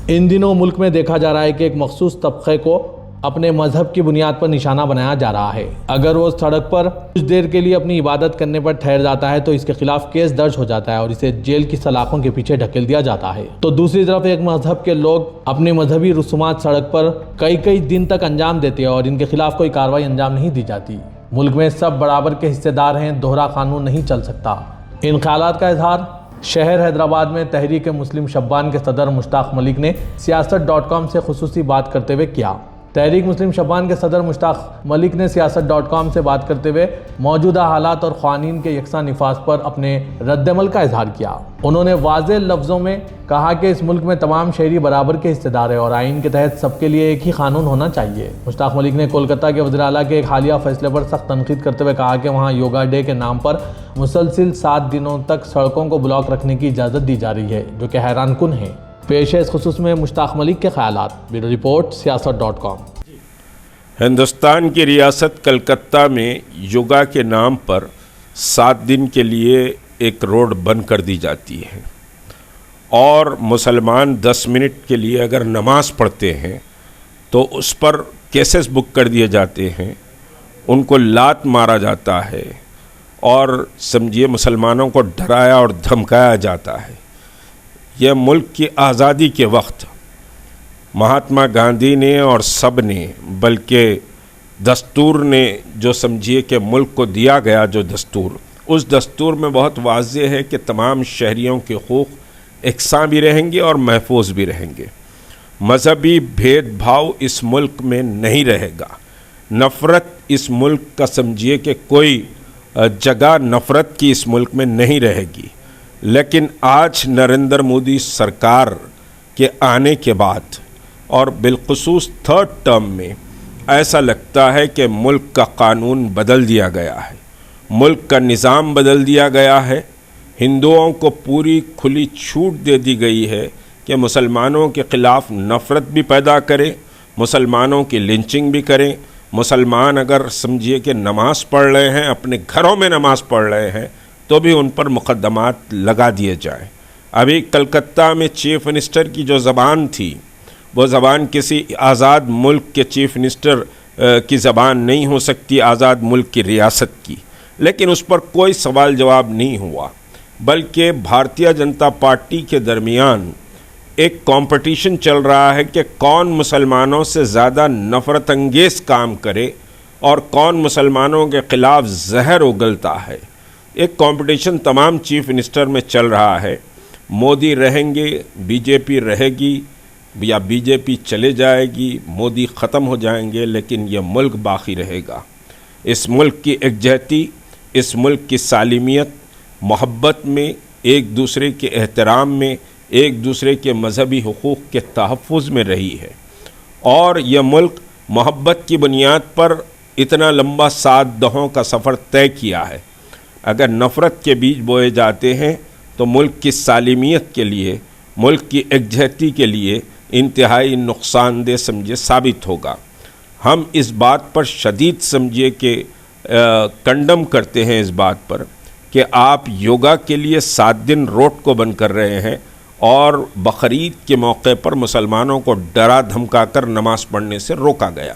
ان دنوں ملک میں دیکھا جا رہا ہے کہ ایک مخصوص طبقے کو اپنے مذہب کی بنیاد پر نشانہ بنایا جا رہا ہے۔ اگر وہ سڑک پر کچھ دیر کے لیے اپنی عبادت کرنے پر ٹھہر جاتا ہے تو اس کے خلاف کیس درج ہو جاتا ہے اور اسے جیل کی سلاخوں کے پیچھے ڈھکیل دیا جاتا ہے۔ تو دوسری طرف ایک مذہب کے لوگ اپنی مذہبی رسومات سڑک پر کئی دن تک انجام دیتے ہیں اور ان کے خلاف کوئی کارروائی انجام نہیں دی جاتی۔ ملک میں سب برابر کے حصے دار ہیں، دوہرا قانون نہیں چل سکتا۔ ان خیالات کا اظہار شہر حیدرآباد میں تحریک مسلم شبان کے صدر مشتاق ملک نے سیاست.com سے خصوصی بات کرتے ہوئے کیا۔ تحریک مسلم شبان کے صدر مشتاق ملک نے سیاست.com سے بات کرتے ہوئے موجودہ حالات اور قوانین کے یکساں نفاذ پر اپنے رد عمل کا اظہار کیا۔ انہوں نے واضح لفظوں میں کہا کہ اس ملک میں تمام شہری برابر کے حصے دار ہیں اور آئین کے تحت سب کے لیے ایک ہی قانون ہونا چاہیے۔ مشتاق ملک نے کولکتہ کے وزیر اعلیٰ کے ایک حالیہ فیصلے پر سخت تنقید کرتے ہوئے کہا کہ وہاں یوگا ڈے کے نام پر مسلسل 7 دنوں تک سڑکوں کو بلاک رکھنے کی اجازت دی جا رہی ہے، جو کہ حیران کن ہے۔ پیش ہے اس خصوص میں مشتاق ملک کے خیالات۔ Bureau report سیاست.com۔ ہندوستان کی ریاست کلکتہ میں یوگا کے نام پر 7 دن کے لیے ایک روڈ بند کر دی جاتی ہے اور مسلمان 10 منٹ کے لیے اگر نماز پڑھتے ہیں تو اس پر کیسز بک کر دیے جاتے ہیں، ان کو لات مارا جاتا ہے اور سمجھیے مسلمانوں کو ڈرایا اور دھمکایا جاتا ہے۔ یہ ملک کی آزادی کے وقت مہاتما گاندھی نے اور سب نے، بلکہ دستور نے جو سمجھیے کہ ملک کو دیا گیا جو دستور، اس دستور میں بہت واضح ہے کہ تمام شہریوں کے حقوق یکساں بھی رہیں گے اور محفوظ بھی رہیں گے۔ مذہبی بھید بھاؤ اس ملک میں نہیں رہے گا۔ نفرت اس ملک کا سمجھیے کہ کوئی جگہ نفرت کی اس ملک میں نہیں رہے گی۔ لیکن آج نریندر مودی سرکار کے آنے کے بعد اور بالخصوص 3rd ٹرم میں ایسا لگتا ہے کہ ملک کا قانون بدل دیا گیا ہے، ملک کا نظام بدل دیا گیا ہے۔ ہندوؤں کو پوری کھلی چھوٹ دے دی گئی ہے کہ مسلمانوں کے خلاف نفرت بھی پیدا کریں، مسلمانوں کی لنچنگ بھی کریں۔ مسلمان اگر سمجھیے کہ نماز پڑھ رہے ہیں، اپنے گھروں میں نماز پڑھ رہے ہیں، تو بھی ان پر مقدمات لگا دیے جائیں۔ ابھی کلکتہ میں چیف منسٹر کی جو زبان تھی، وہ زبان کسی آزاد ملک کے چیف منسٹر کی زبان نہیں ہو سکتی، آزاد ملک کی ریاست کی، لیکن اس پر کوئی سوال جواب نہیں ہوا، بلکہ بھارتیہ جنتا پارٹی کے درمیان ایک کمپٹیشن چل رہا ہے کہ کون مسلمانوں سے زیادہ نفرت انگیز کام کرے اور کون مسلمانوں کے خلاف زہر اگلتا ہے۔ ایک کمپٹیشن تمام چیف منسٹر میں چل رہا ہے۔ مودی رہیں گے، بی جے پی رہے گی یا بی جے پی چلے جائے گی، مودی ختم ہو جائیں گے، لیکن یہ ملک باقی رہے گا۔ اس ملک کی یکجہتی، اس ملک کی سالمیت محبت میں، ایک دوسرے کے احترام میں، ایک دوسرے کے مذہبی حقوق کے تحفظ میں رہی ہے، اور یہ ملک محبت کی بنیاد پر اتنا لمبا 7 دہوں کا سفر طے کیا ہے۔ اگر نفرت کے بیج بوئے جاتے ہیں تو ملک کی سالمیت کے لیے، ملک کی یکجہتی کے لیے انتہائی نقصان دہ سمجھے ثابت ہوگا۔ ہم اس بات پر شدید سمجھے کہ کنڈم کرتے ہیں اس بات پر کہ آپ یوگا کے لیے 7 دن روڈ کو بند کر رہے ہیں اور بقرعید کے موقع پر مسلمانوں کو ڈرا دھمکا کر نماز پڑھنے سے روکا گیا۔